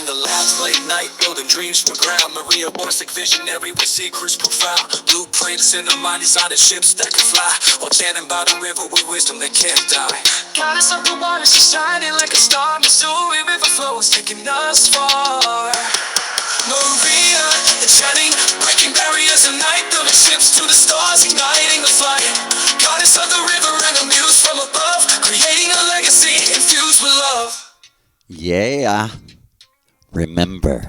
the labs late night, building dreams from the ground. Maria Orsic, visionary with secrets profound. Blueprints in her mind, designing ships that can fly, while chanting by the river with wisdom that can't die. Goddess of the water, she's shining like a star. Missouri river flows, taking us far. Maria, enchanting, breaking barriers at night, building ships to the stars, igniting the flight. Goddess of the river and a muse from above, creating a legacy infused with love. Yeah. Remember,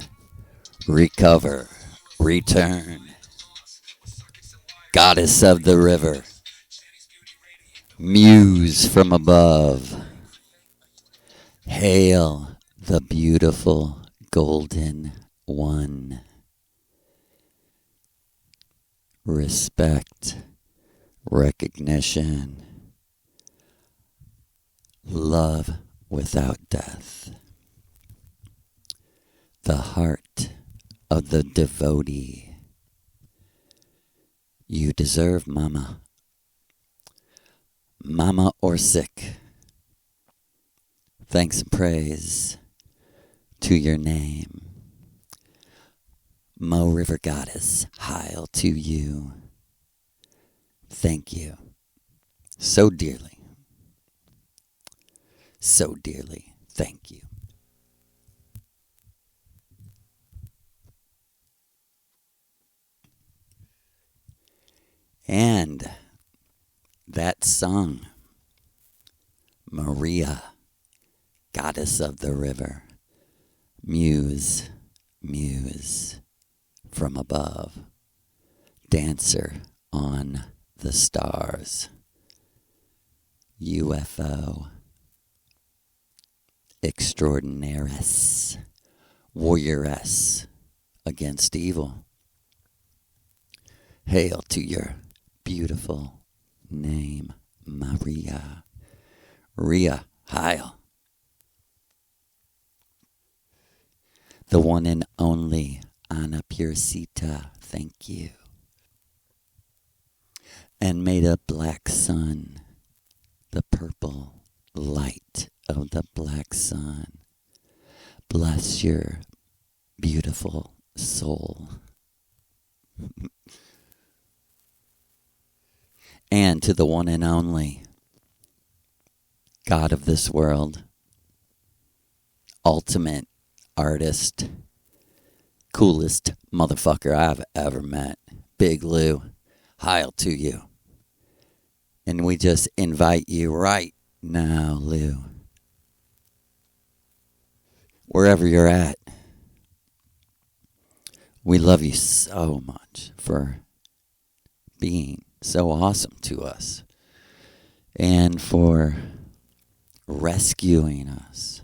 recover, return. Goddess of the river, muse from above. Hail the beautiful golden one. Respect, recognition, love without death. The heart of the devotee. You deserve, Mama. Mama Orsic. Thanks and praise to your name. Mo River Goddess, hail to you. Thank you so dearly. So dearly. Thank you. And that song, Maria, Goddess of the River, muse, muse from above, dancer on the stars, UFO, extraordinairess, warrioress against evil. Hail to your beautiful name, Maria. Maria, hail. The one and only Ana Purecita, thank you. And may the black sun, the purple light of the black sun, bless your beautiful soul. And to the one and only God of this world, ultimate artist, coolest motherfucker I've ever met, Big Lou, hail to you. And we just invite you right now, Lou, wherever you're at. We love you so much for being so awesome to us and for rescuing us.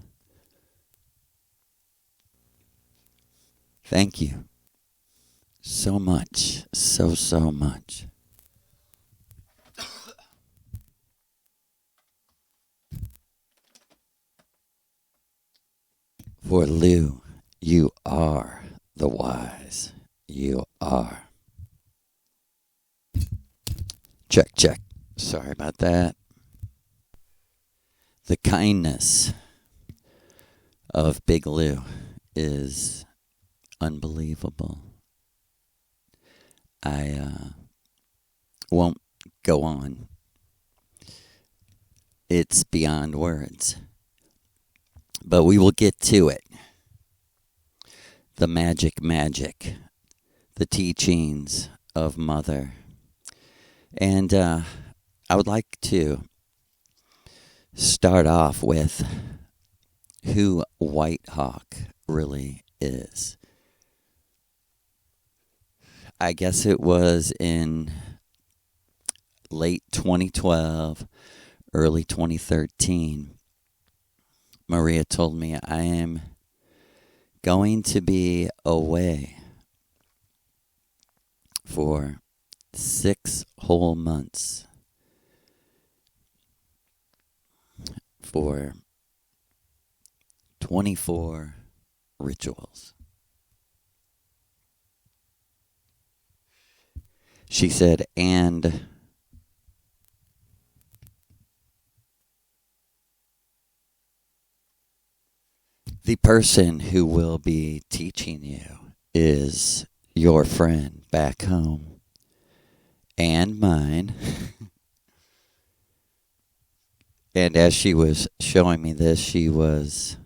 Thank you so much, so much. For Lou, you are the wise. You are. Check, check. Sorry about that. The kindness of Big Lou is unbelievable. I won't go on. It's beyond words. But we will get to it. The magic, the teachings of Mother. And I would like to start off with who White Hawk really is. I guess it was in late 2012, early 2013, Maria told me I am going to be away for 6 whole months for 24 rituals. She said, and The person who will be teaching you is your friend back home and mine. And as she was showing me this, she was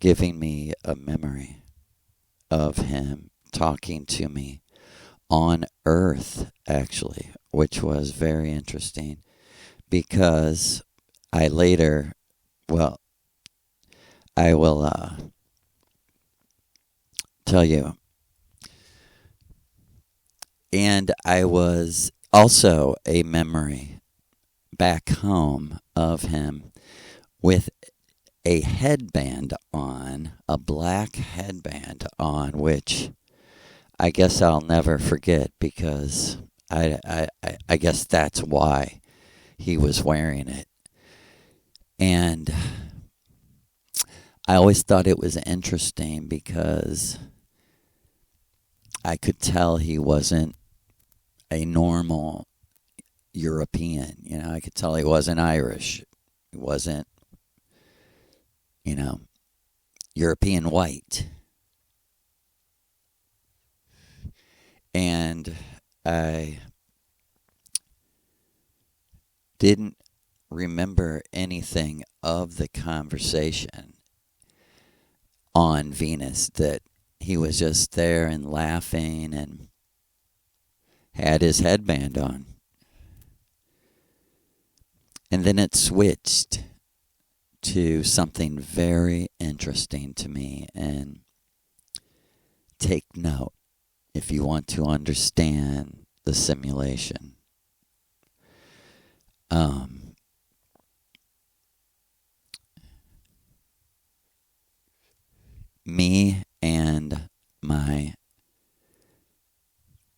giving me a memory of him talking to me on Earth, actually, which was very interesting because I later, well, I will tell you. And I was also a memory back home of him with a headband on, a black headband on, which I guess I'll never forget because I guess that's why he was wearing it. And I always thought it was interesting because I could tell he wasn't a normal European. You know, I could tell he wasn't Irish. He wasn't, you know, European white. And I didn't remember anything of the conversation on Venus, that he was just there and laughing and had his headband on. And then it switched to something very interesting to me. And take note if you want to understand the simulation. Me and my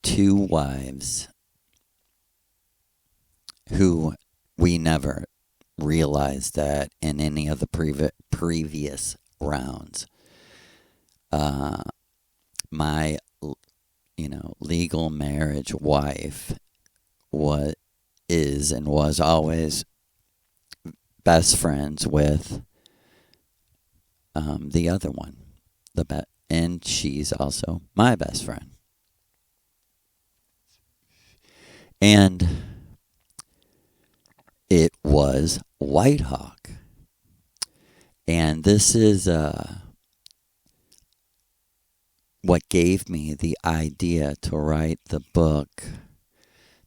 two wives, who we never realized that in any of the previous rounds, my, legal marriage wife is and was always best friends with the other one, and she's also my best friend. And it was White Hawk. And this is what gave me the idea to write the book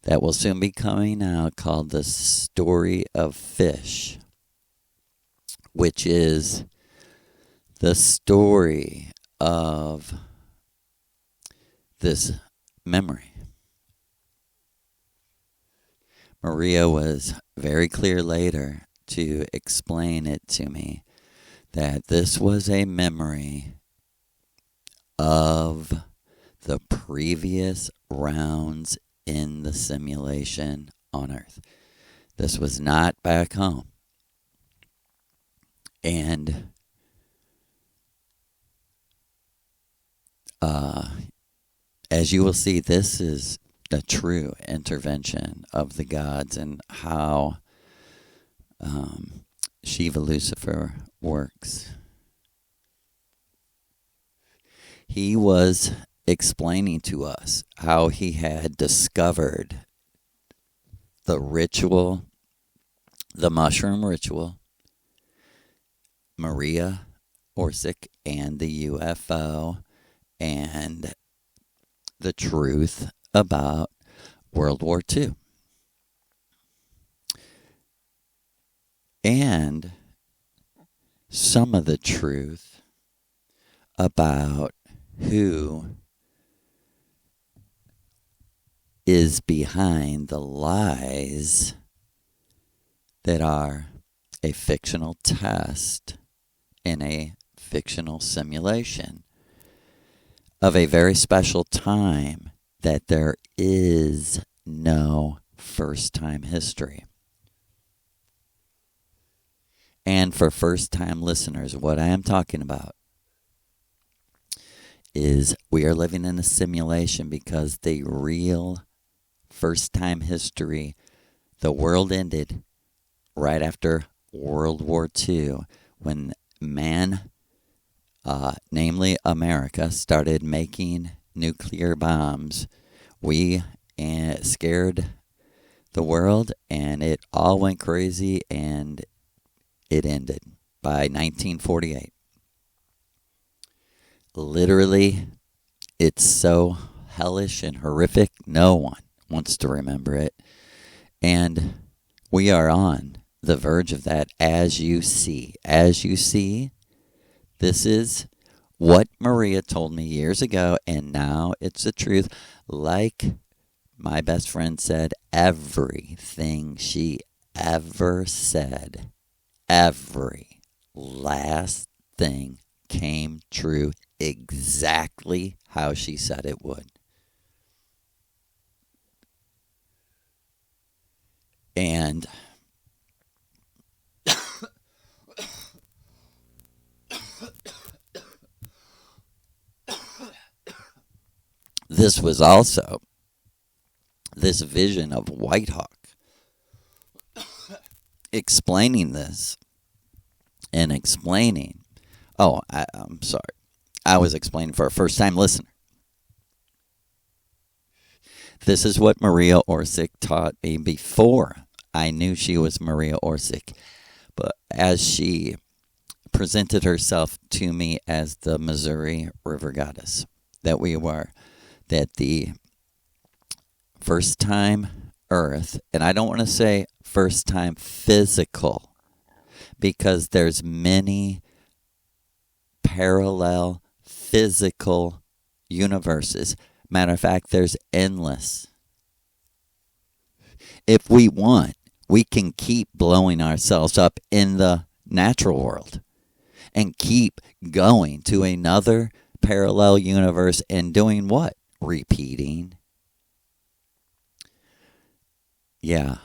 that will soon be coming out called The Story of Fish, which is the story of this memory. Maria was very clear later to explain it to me that this was a memory of the previous rounds in the simulation on Earth. This was not back home. And as you will see, this is a true intervention of the gods and how Shiva Lucifer works. He was explaining to us how he had discovered the ritual, the mushroom ritual, Maria, Orsic, and the UFO, and the truth about World War II. And some of the truth about who is behind the lies that are a fictional test in a fictional simulation of a very special time that there is no first-time history. And for first-time listeners, what I am talking about is we are living in a simulation because the real first-time history, the world ended right after World War II when man namely America, started making nuclear bombs, we scared the world, and it all went crazy, and it ended by 1948. Literally, it's so hellish and horrific, no one wants to remember it. And we are on the verge of that, as you see. As you see, this is what Maria told me years ago, and now it's the truth. Like my best friend said, everything she ever said, every last thing came true exactly how she said it would. And this was also this vision of Whitehawk explaining this and explaining. I'm sorry. I was explaining for a first time listener. This is what Maria Orsic taught me before I knew she was Maria Orsic. But as she presented herself to me as the Missouri River Goddess that we were, that the first time earth, and I don't want to say first time physical, because there's many parallel physical universes. Matter of fact, there's endless. If we want, we can keep blowing ourselves up in the natural world and keep going to another parallel universe and doing what? Repeating. Yeah,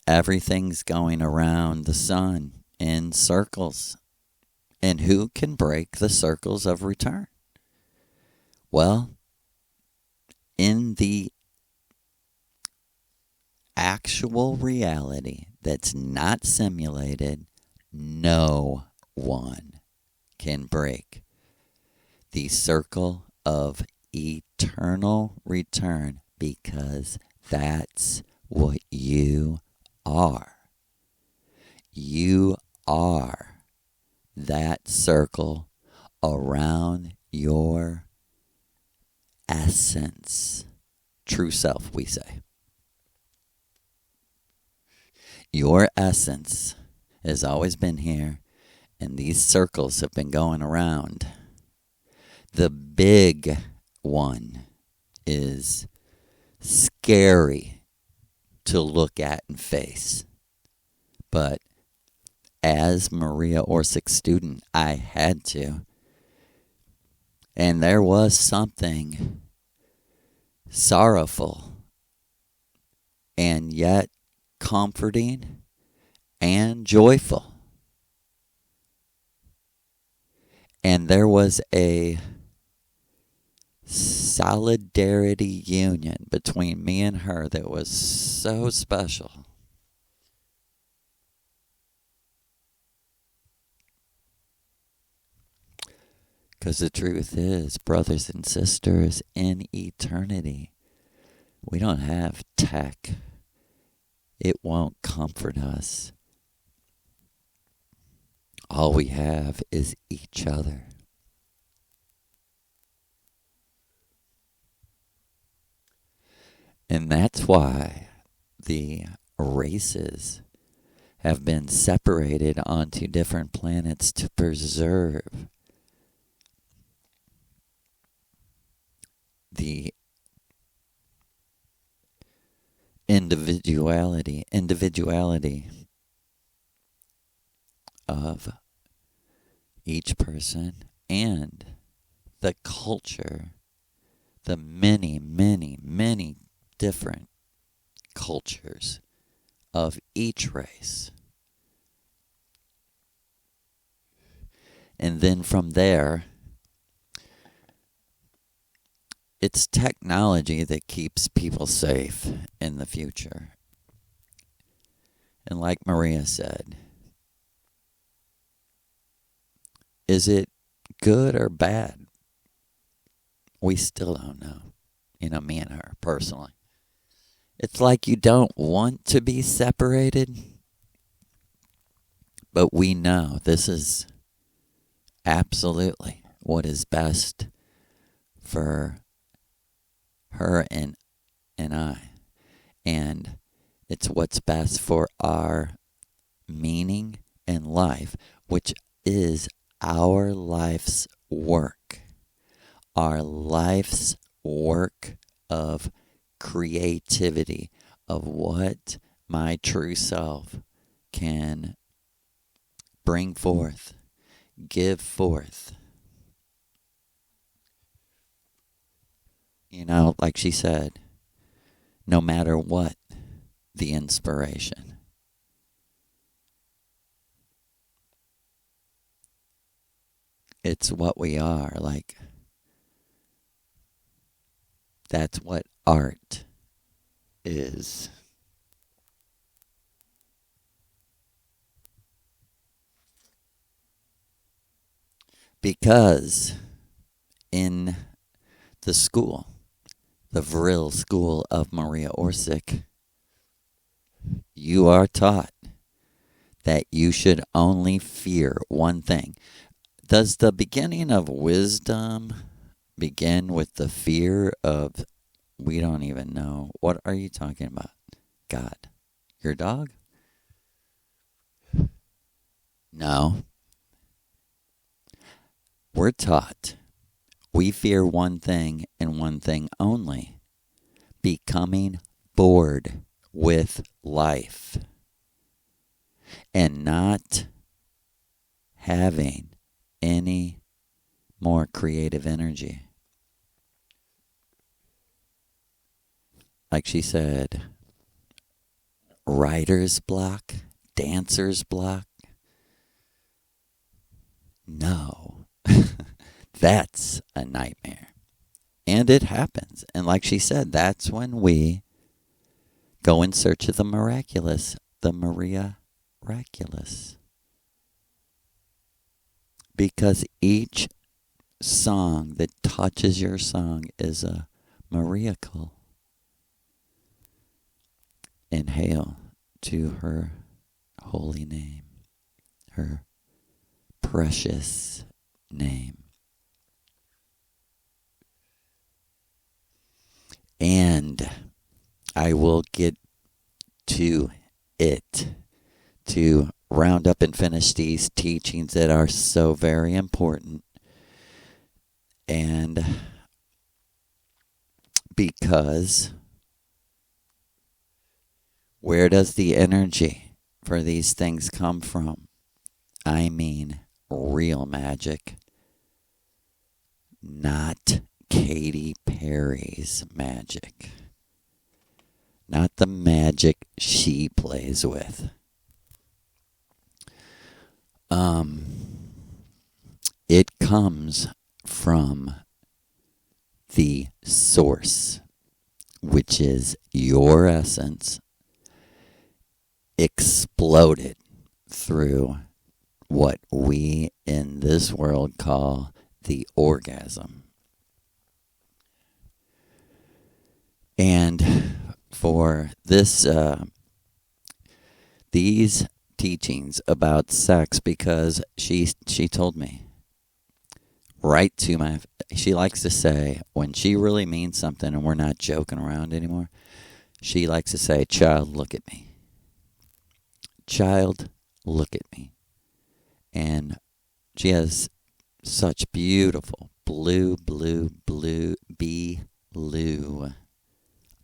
everything's going around the sun in circles. And who can break the circles of return? Well, in the actual reality that's not simulated, no one can break the circle of eternal return, because that's what you are. You are that circle around your essence, true self, we say. Your essence has always been here, and these circles have been going around. The big one is scary to look at and face. But as Maria Orsic's student, I had to. And there was something sorrowful and yet comforting and joyful. And there was a solidarity union between me and her that was so special. Because the truth is, brothers and sisters, in eternity, we don't have tech. It won't comfort us. All we have is each other. And that's why the races have been separated onto different planets to preserve the individuality of each person and the culture, the many, many, many different cultures of each race. And then from there, it's technology that keeps people safe in the future. And like Maria said, is it good or bad, we still don't know. Me and her personally. It's like you don't want to be separated, but we know this is absolutely what is best for her and I. And it's what's best for our meaning in life, which is our life's work. Our life's work of creativity, of what my true self can bring forth, give forth. Like she said, no matter what the inspiration. It's what we are. Like, that's what art is. Because in the school, the Vril School of Maria Orsic, you are taught that you should only fear one thing. Does the beginning of wisdom begin with the fear of, we don't even know, what are you talking about? God. Your dog? No. We're taught we fear one thing and one thing only: becoming bored with life and not having any more creative energy. Like she said, writer's block, dancer's block. No, that's a nightmare. And it happens. And like she said, that's when we go in search of the miraculous, the Maria-raculous. Because each song that touches your song is a miracle. And hail to her holy name, her precious name. And I will get to it to round up and finish these teachings that are so very important. And because where does the energy for these things come from? I mean, real magic, not Katy Perry's magic, not the magic she plays with. It comes from the source, which is your essence exploded through what we in this world call the orgasm. And for this, these teachings about sex, because she told me right to my, she likes to say, when she really means something and we're not joking around anymore, she likes to say, "Child, look at me. Child, look at me." And she has such beautiful blue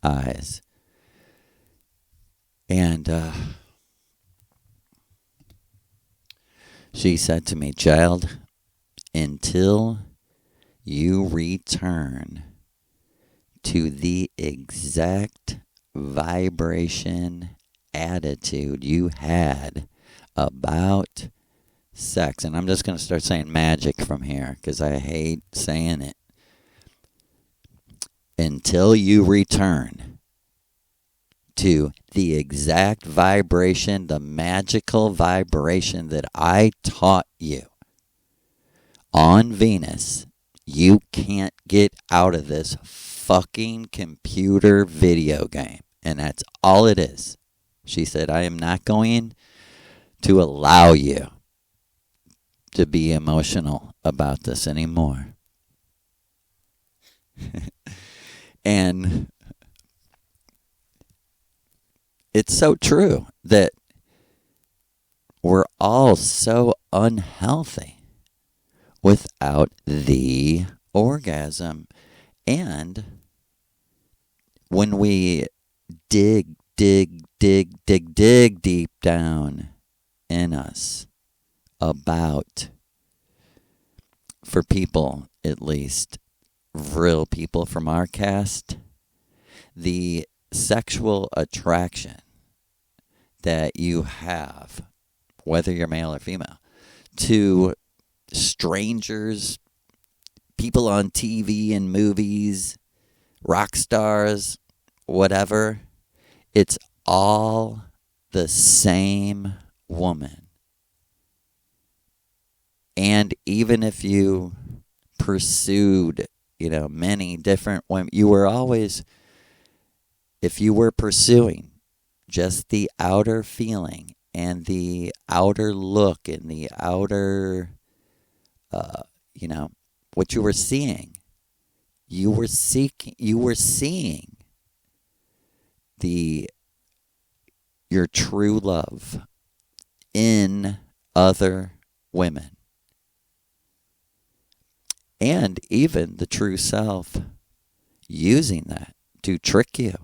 eyes. And she said to me, "Child, until you return to the exact vibration attitude you had about sex," and I'm just going to start saying magic from here because I hate saying it. Until you return to the exact vibration, the magical vibration that I taught you on Venus. You can't get out of this fucking computer video game. And that's all it is. She said, I am not going to allow you to be emotional about this anymore. And it's so true that we're all so unhealthy without the orgasm. And when we dig deep down in us about, for people at least, Vril people from our cast, the sexual attraction that you have, whether you're male or female, to strangers, people on TV and movies, rock stars, whatever, it's all the same woman. And even if you pursued, many different women, you were always, if you were pursuing just the outer feeling and the outer look and the outer, what you were seeing, you were seeing your true love in other women. And even the true self using that to trick you,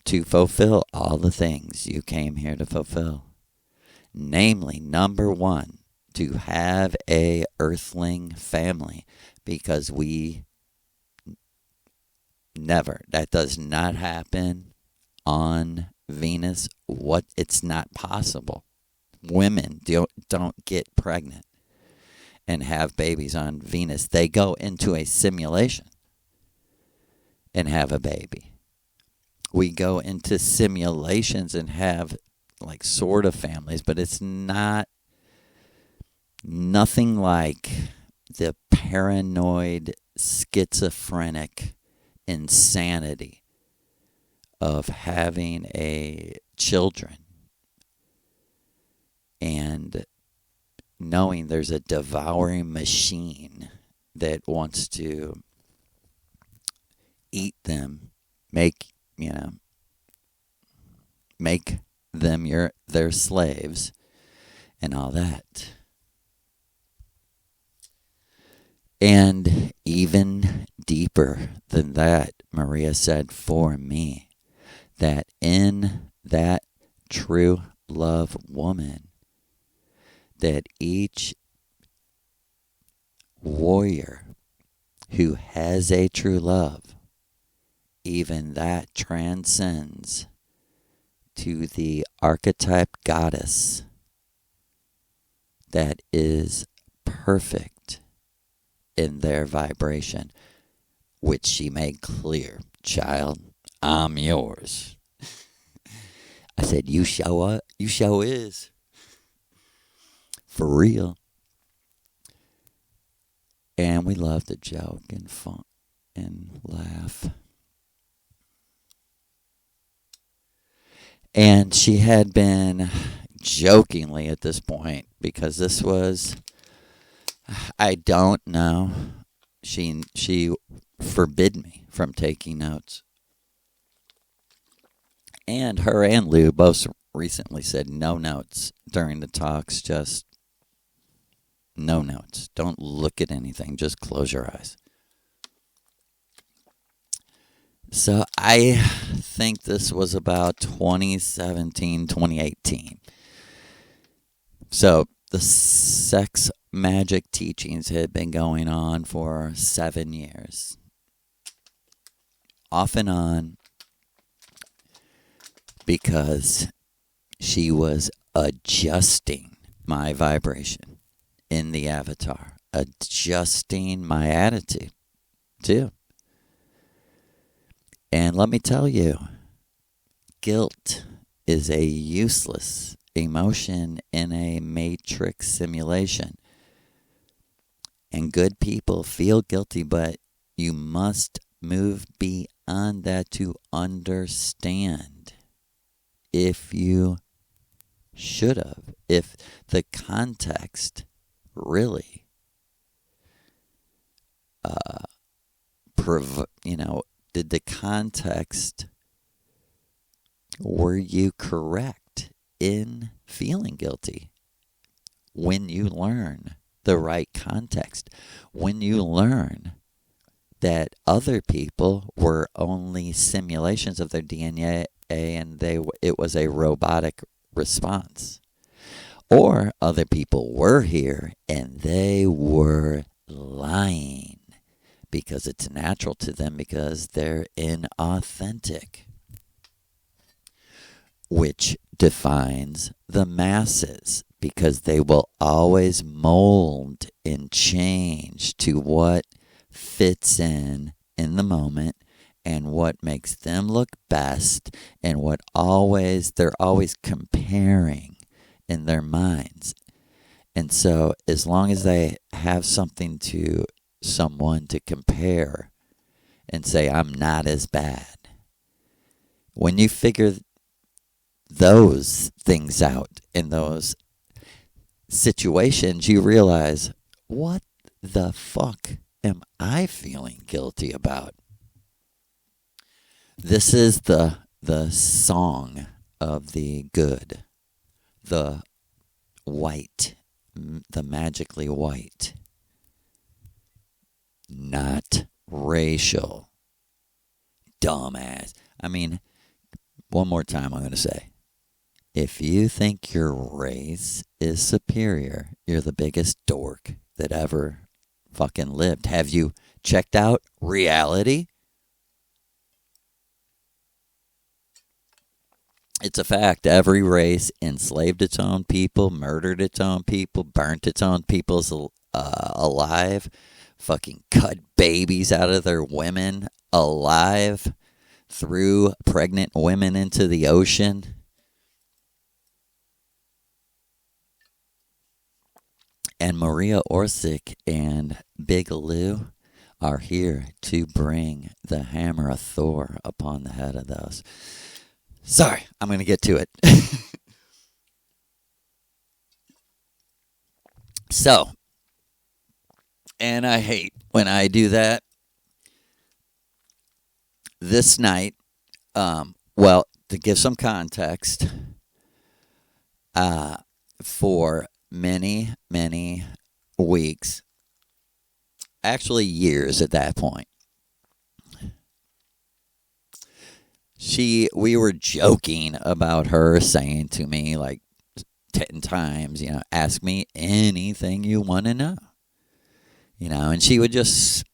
to fulfill all the things you came here to fulfill. Namely, number one, to have a earthling family, because we never, that does not happen on Venus. It's not possible. Women don't get pregnant and have babies on Venus. They go into a simulation and have a baby. We go into simulations and have sort of families, but it's nothing like the paranoid, schizophrenic insanity of having children and knowing there's a devouring machine that wants to eat them, make them their slaves and all that. And even deeper than that, Maria said for me, that in that true love woman, that each warrior who has a true love, even that transcends to the archetype goddess that is perfect in their vibration, which she made clear, child, I'm yours. I said, you show is. For real. And we love to joke and fun and laugh. And she had been jokingly at this point, because this was, I don't know, she forbid me from taking notes. And her and Lou both recently said no notes during the talks, just no notes. Don't look at anything, just close your eyes. So I think this was about 2017, 2018. So the sex magic teachings had been going on for 7 years. Off and on, because she was adjusting my vibration in the avatar, adjusting my attitude too. And let me tell you, guilt is a useless emotion in a matrix simulation. And good people feel guilty, but you must move beyond that to understand if you should have, if the context really, did the context, were you correct in feeling guilty? When you learn the right context, when you learn that other people were only simulations of their DNA and it was a robotic response, or other people were here and they were lying because it's natural to them, because they're inauthentic, which defines the masses, because they will always mold and change to what fits in the moment and what makes them look best, and they're always comparing in their minds. And so as long as they have someone to compare and say, I'm not as bad, when you figure those things out in those situations, you realize, what the fuck am I feeling guilty about? This is the song of the good, the white, the magically white, not racial, dumbass. I mean, one more time I'm going to say, if you think your race is superior, you're the biggest dork that ever fucking lived. Have you checked out reality? It's a fact. Every race enslaved its own people, murdered its own people, burnt its own peoples alive, fucking cut babies out of their women alive, threw pregnant women into the ocean. And Maria Orsic and Big Lou are here to bring the hammer of Thor upon the head of those. Sorry, I'm going to get to it. So, and I hate when I do that. This night, well, to give some context, for many, many weeks, actually years at that point, we were joking about her saying to me like 10 times, ask me anything you want to know. And she would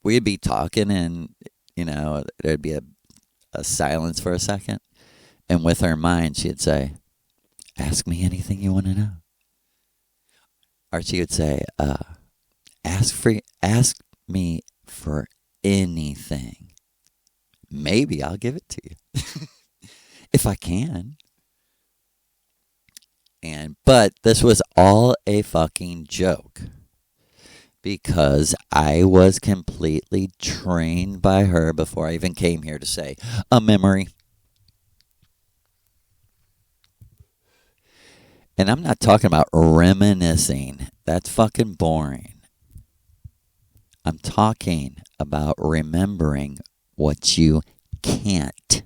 we'd be talking and, there'd be a silence for a second. And with her mind, she'd say, ask me anything you want to know. Or she would say, ask me for anything. Maybe I'll give it to you. If I can. But this was all a fucking joke. Because I was completely trained by her before I even came here to say a memory. And I'm not talking about reminiscing. That's fucking boring. I'm talking about remembering what you can't.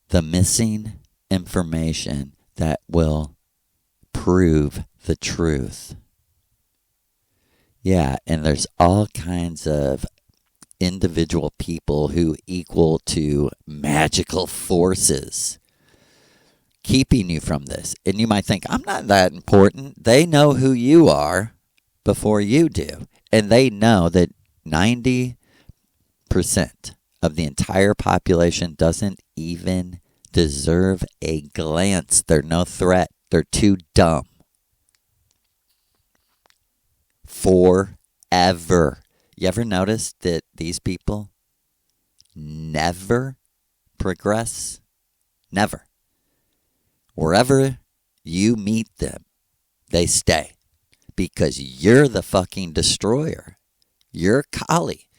The missing information that will prove the truth. Yeah, and there's all kinds of individual people who equal to magical forces keeping you from this. And you might think, I'm not that important. They know who you are before you do. And they know that 90% of the entire population doesn't even deserve a glance. They're no threat. They're too dumb. Forever. You ever notice that these people never progress? Never. Wherever you meet them, they stay. because you're the fucking destroyer. You're Kali.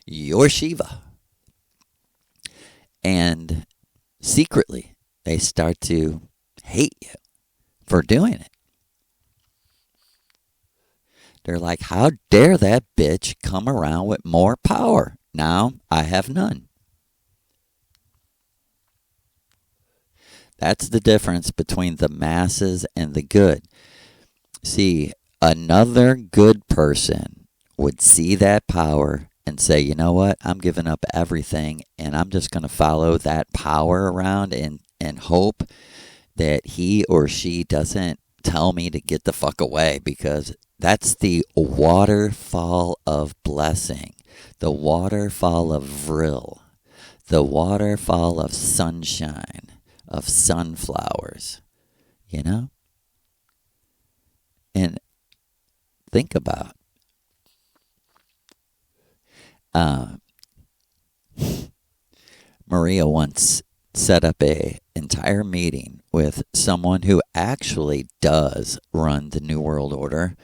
You're Shiva. And secretly, they start to hate you for doing it. They're like, how dare that bitch come around with more power? Now I have none. That's the difference between the masses and the good. See, another good person would see that power and say, you know what, I'm giving up everything and I'm just going to follow that power around and hope that he or she doesn't tell me to get the fuck away, because that's the waterfall of blessing, the waterfall of Vril, the waterfall of sunshine, of sunflowers, you know? And think about Maria once set up a entire meeting with someone who actually does run the New World Order,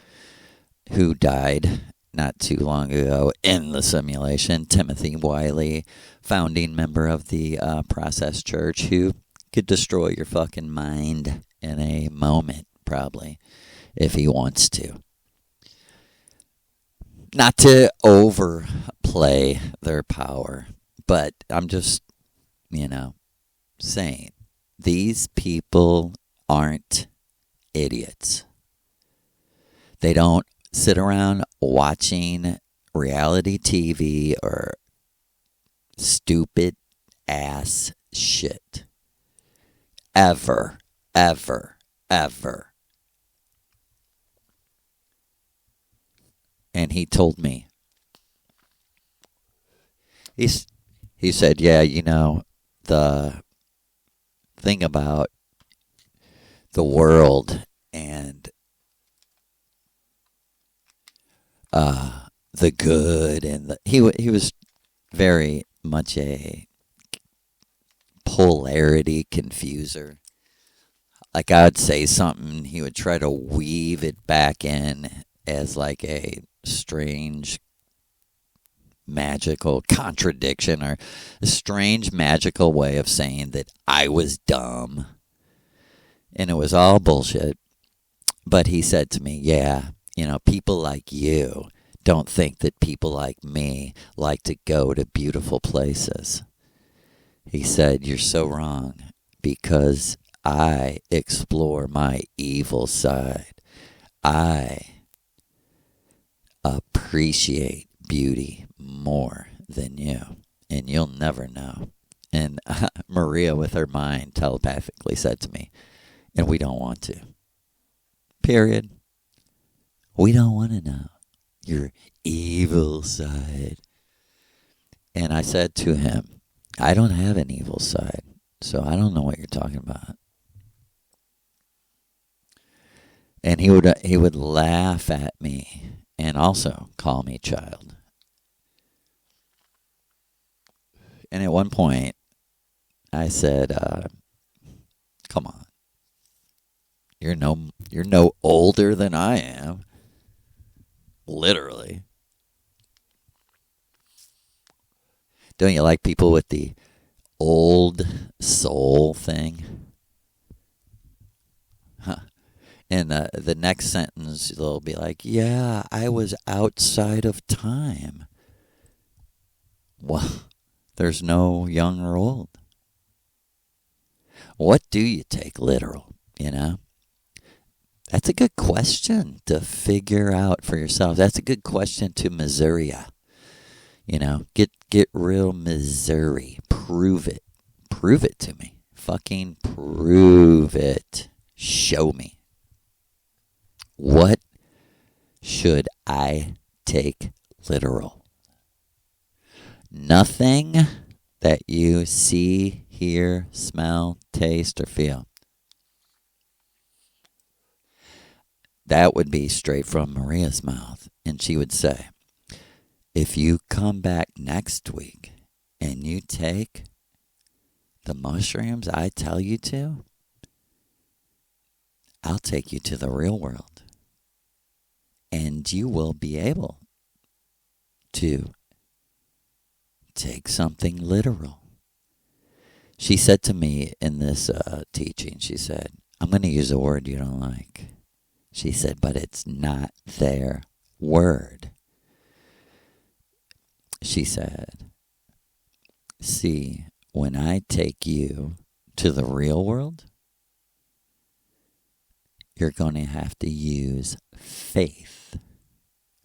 who died not too long ago in the simulation, Timothy Wiley, founding member of the Process Church, who could destroy your fucking mind in a moment, probably, if he wants to. Not to overplay their power, but I'm just, saying, these people aren't idiots. They don't sit around watching reality TV or stupid ass shit. Ever, ever, ever. And he told me, he said, yeah, the thing about the world and the good and he was very much a polarity confuser. Like, I would say something, he would try to weave it back in as like a strange magical contradiction or a strange magical way of saying that I was dumb. And it was all bullshit. But he said to me, yeah, people like you don't think that people like me like to go to beautiful places. He said, you're so wrong, because I explore my evil side. I appreciate beauty more than you, and you'll never know. And Maria, with her mind, telepathically said to me, and we don't want to. Period. We don't want to know your evil side. And I said to him, I don't have an evil side, so I don't know what you're talking about. And he would laugh at me and also call me child. And at one point, I said, come on. You're no older than I am. Literally. Don't you like people with the old soul thing? Huh. And the next sentence, they'll be like, yeah, I was outside of time. Well, there's no young or old. What do you take literal, That's a good question to figure out for yourself. That's a good question to Missouri. Get real Missouri. Prove it. Prove it to me. Fucking prove it. Show me. What should I take literal? Nothing that you see, hear, smell, taste, or feel. That would be straight from Maria's mouth. And she would say, if you come back next week and you take the mushrooms I tell you to, I'll take you to the real world. and you will be able to take something literal. She said to me in this teaching, she said, I'm going to use a word you don't like. She said, but it's not their word. She said, see, when I take you to the real world, you're going to have to use faith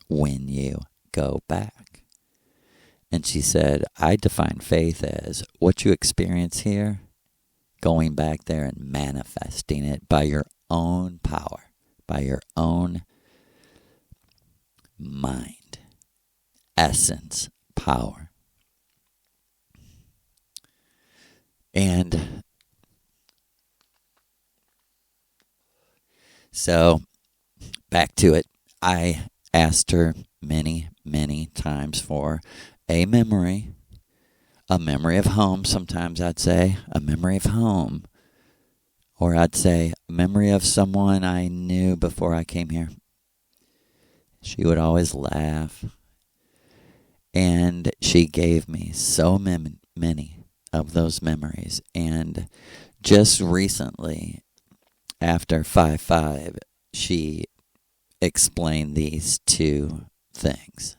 when you go back. And she said, I define faith as what you experience here, going back there and manifesting it by your own power, by your own mind, essence, power. And so, back to it, I asked her many, many times for a memory of home. Sometimes I'd say a memory of home, or I'd say a memory of someone I knew before I came here. She would always laugh, and she gave me so many of those memories. And just recently, after 5/5, she explained these two things.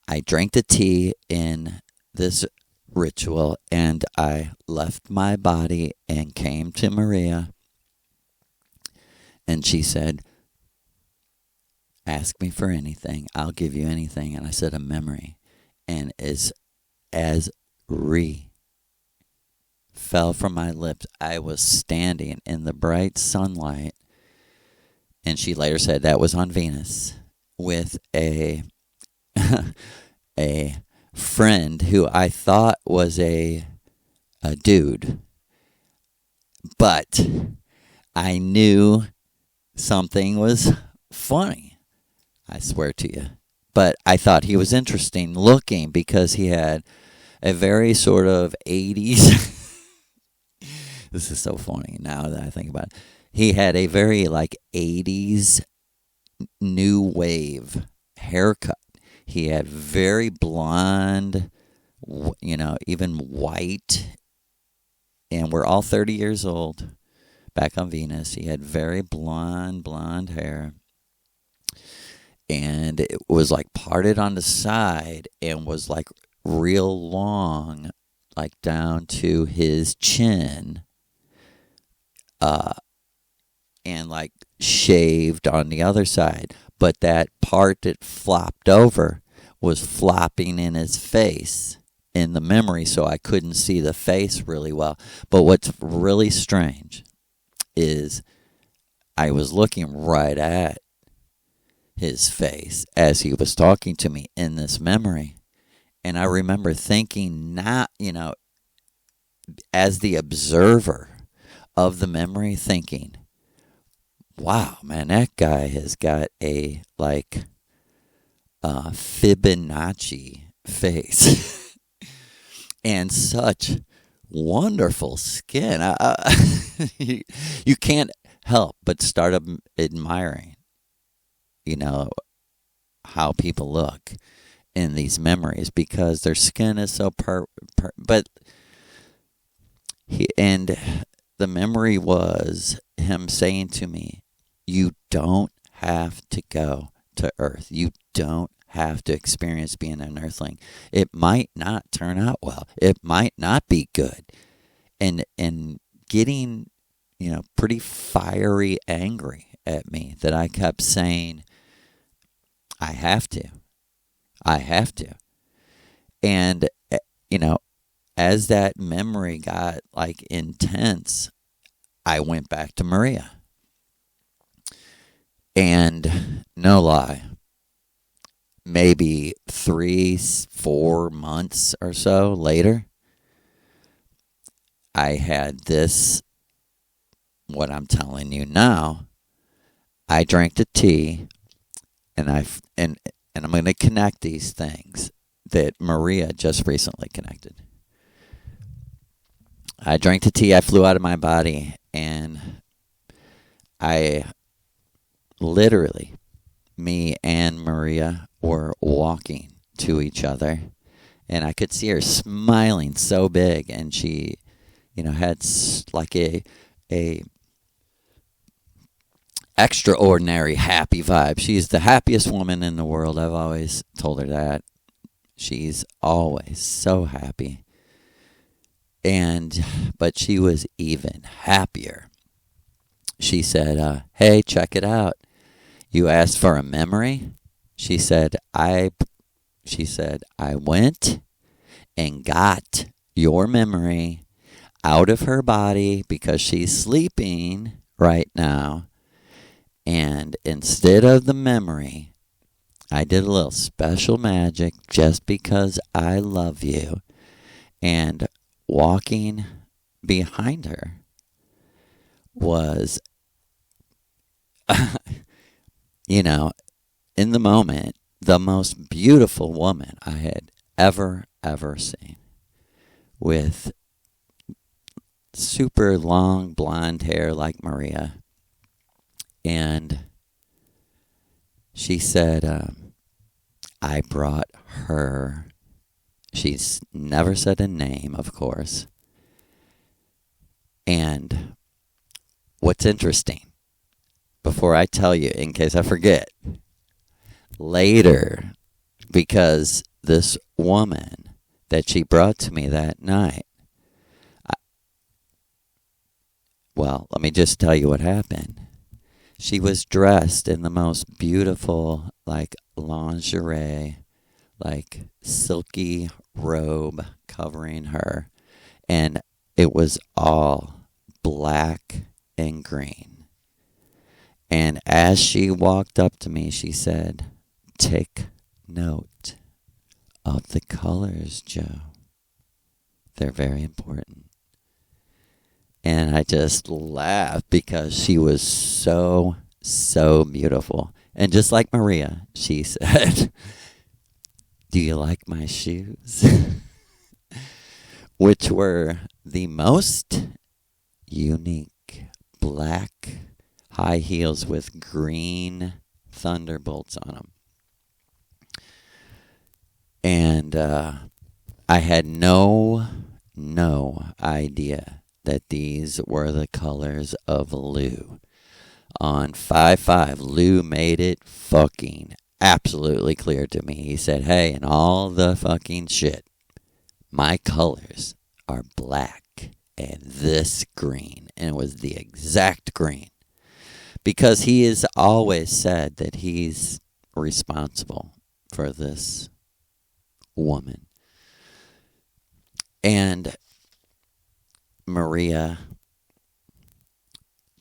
I drank the tea in this ritual, and I left my body and came to Maria, and she said, ask me for anything, I'll give you anything. And I said, a memory. And as fell from my lips, I was standing in the bright sunlight, and she later said that was on Venus, with a a friend who I thought was a dude, but I knew something was funny, I swear to you. But I thought he was interesting looking because he had a very sort of 80s. This is so funny now that I think about it. He had a very like 80s new wave haircut. He had very blonde, even white. And we're all 30 years old back on Venus. He had very blonde hair. And it was like parted on the side and was like real long, like down to his chin. And like shaved on the other side. But that part that flopped over was flopping in his face in the memory, so I couldn't see the face really well. But what's really strange is I was looking right at his face as he was talking to me in this memory. And I remember thinking, not, as the observer of the memory, thinking, wow, man, that guy has got a, Fibonacci face. And such wonderful skin. You can't help but start admiring, how people look in these memories because their skin is so but the memory was him saying to me, you don't have to go to Earth. You don't have to experience being an Earthling. It might not turn out well. It might not be good. And getting, pretty fiery angry at me that I kept saying, I have to. And, as that memory got intense, I went back to Maria. And no lie, maybe 3-4 months or so later, I had this, what I'm telling you now. I drank the tea, and I'm going to connect these things that Maria just recently connected. I drank the tea, I flew out of my body, and I literally, me and Maria were walking to each other, and I could see her smiling so big, and she, had like a extraordinary happy vibe. She's the happiest woman in the world. I've always told her that. She's always so happy. But she was even happier. She said, "Hey, check it out. You asked for a memory?" She said, I went and got your memory out of her body because she's sleeping right now. And instead of the memory, I did a little special magic just because I love you. And walking behind her was, in the moment, the most beautiful woman I had ever seen, with super long blonde hair like Maria. And she said, I brought her. She's never said a name, of course. And what's interesting, before I tell you, in case I forget, later, because this woman that she brought to me that night, let me just tell you what happened. She was dressed in the most beautiful, like, lingerie, like, silky robe covering her. And it was all black and green. And as she walked up to me, she said, "Take note of the colors, Joe. They're very important." And I just laughed because she was so, so beautiful. And just like Maria, she said, "Do you like my shoes?" Which were the most unique black high heels with green thunderbolts on them. And I had no idea that these were the colors of Lou. On 5/5, Lou made it fucking absolutely clear to me. He said, "Hey, and all the fucking shit, my colors are black and this green." And it was the exact green. Because he has always said that he's responsible for this woman. And Maria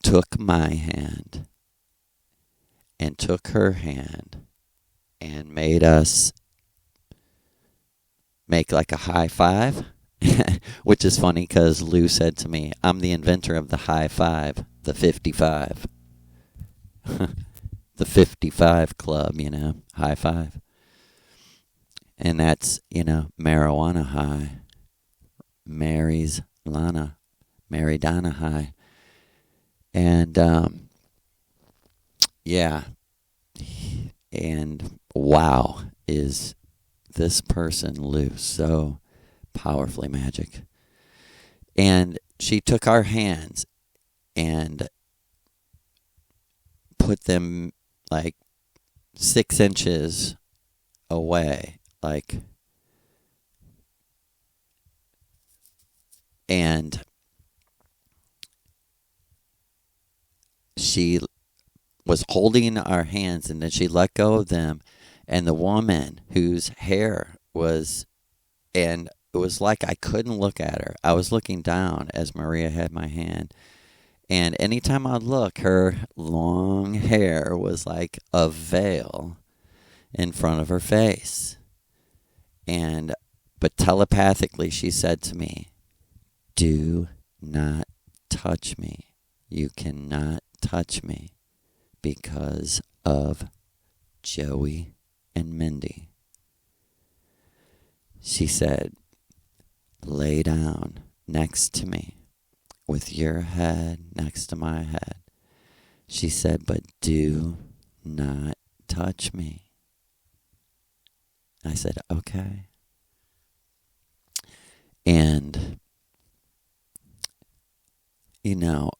took my hand and took her hand and made us make like a high five, which is funny because Lou said to me, "I'm the inventor of the high five, the 55." The 55 club, high five. And that's, marijuana high. Mary's Lana, Mary Donna high. And, yeah. And wow, is this person, Lou, so powerfully magic. And she took our hands and put them like 6 inches away, and she was holding our hands, and then she let go of them, and the woman whose hair was, and it was like I couldn't look at her. I was looking down as Maria had my hand, and anytime I'd look, her long hair was like a veil in front of her face. But telepathically, she said to me, "Do not touch me. You cannot touch me because of Joey and Mindy." She said, "Lay down next to me with your head next to my head." She said, but do not touch me. I said, okay. And, you know,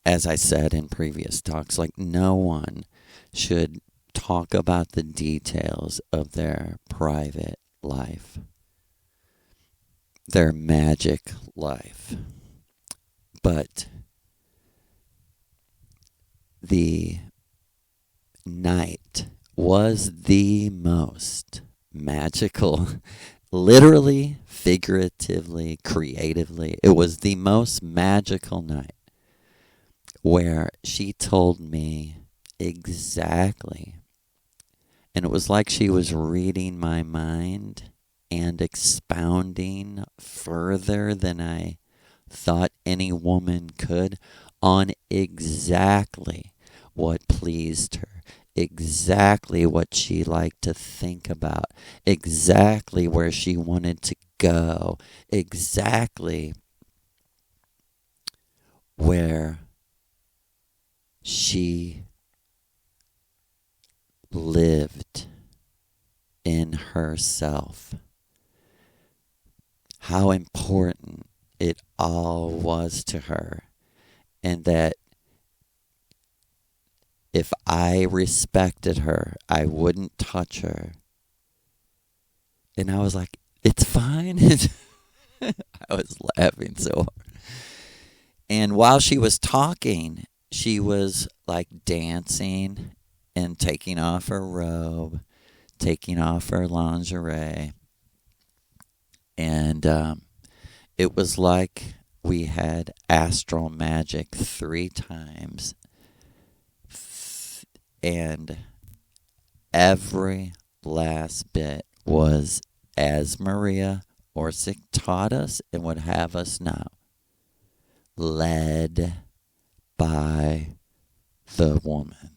as I said in previous talks, like no one should talk about the details of their private life, their magic life. But the night was the most magical, literally, figuratively, creatively. It was the most magical night where she told me exactly, and it was like she was reading my mind and expounding further than I thought any woman could on exactly what pleased her, exactly what she liked to think about, exactly where she wanted to go, exactly where she lived in herself. How important it all was to her, and that if I respected her, I wouldn't touch her. And I was like, it's fine. I was laughing so hard. And while she was talking, she was like dancing and taking off her robe, taking off her lingerie. And it was like we had astral magic 3 times. And every last bit was as Maria Orsic taught us and would have us know, led by the woman.